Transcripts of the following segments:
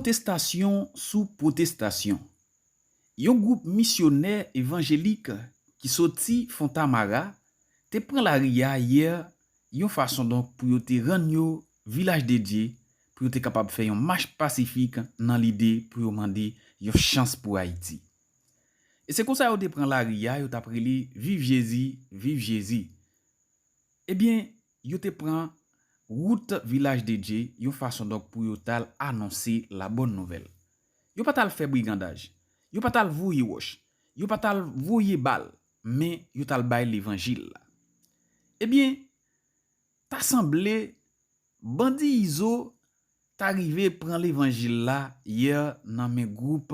protestation sous protestation. Yon groupe missionnaire évangélique qui sorti Fontamara te prend la ria hier yon façon donc pour yo te rendre yo village dédié pour yo te capable faire une marche pacifique dans l'idée pour yo demander une chance pour Haïti. Et c'est comme ça yo te prend la ria yo t'après li vive Jésus, vive Jésus. Eh bien, yo te prend route village dédié yon façon donc pour yo tal annoncer la bonne nouvelle. Yo pas tal faire brigandage. Yo pas tal vouye wosh. Yo pas tal vouye bal, mais yo tal bay l'évangile. Eh bien, t'a semblé bandi Izo t'arrivé prendre l'évangile là hier dans mes groupes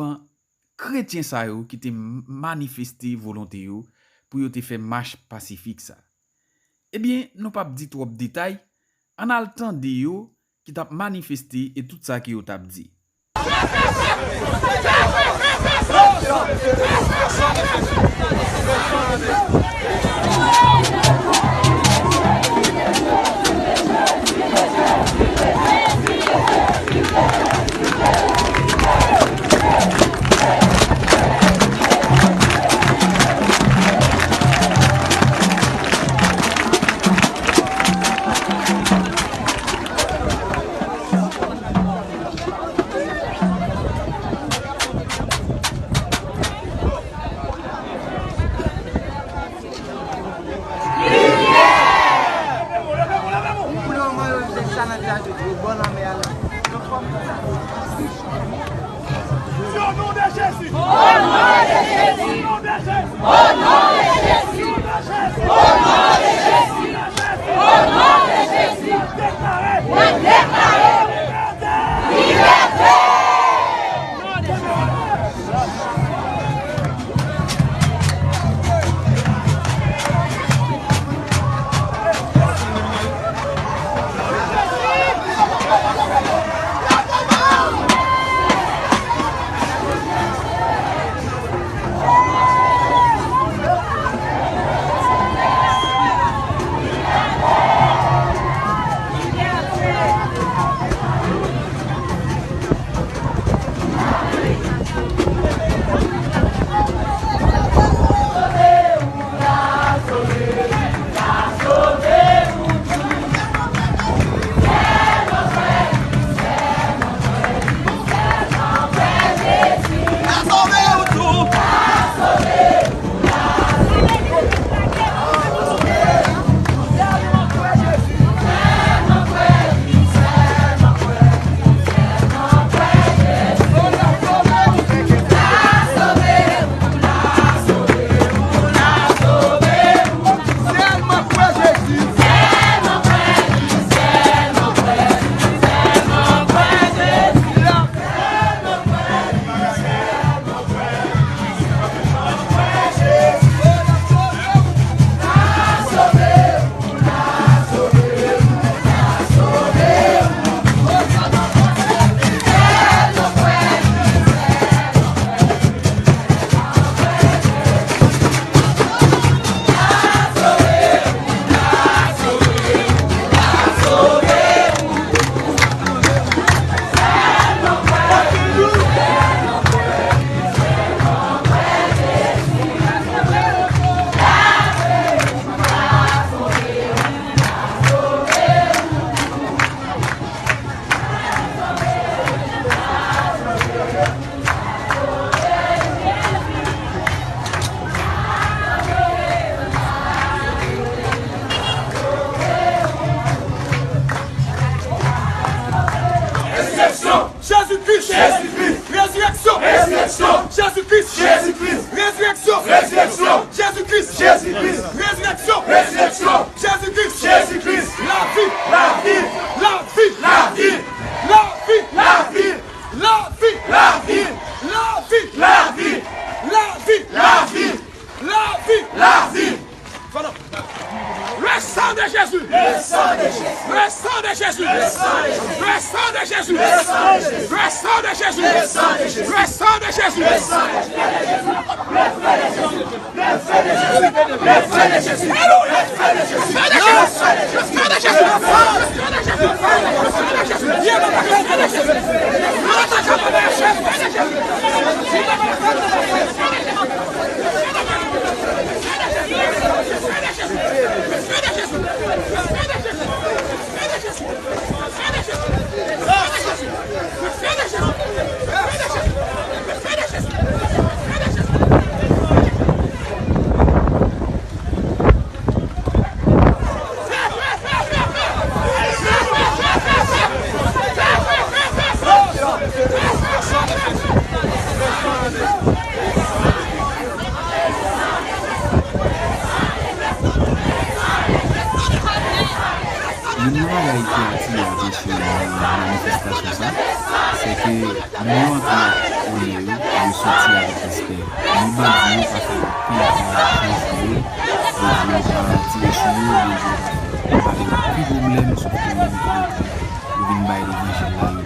chrétiens sa yo qui te manifesté volonté yo pour yo te faire marche pacifique ça. Eh bien, nous pas dit trop de détails, en a le temps de yo qui t'a manifesté et tout ça qui yo t'a dit. Jésus. Yon bagay ki atire atensyon nan manifestasyon sa, se ke nou antre ou le yo soti avik respect. Ni bandi yo pa fe pi chanj yo, bandi yo pa tire sou yo, bandi yo pa fe. Pi problem sou ke yon vin bay l'Evangile la yo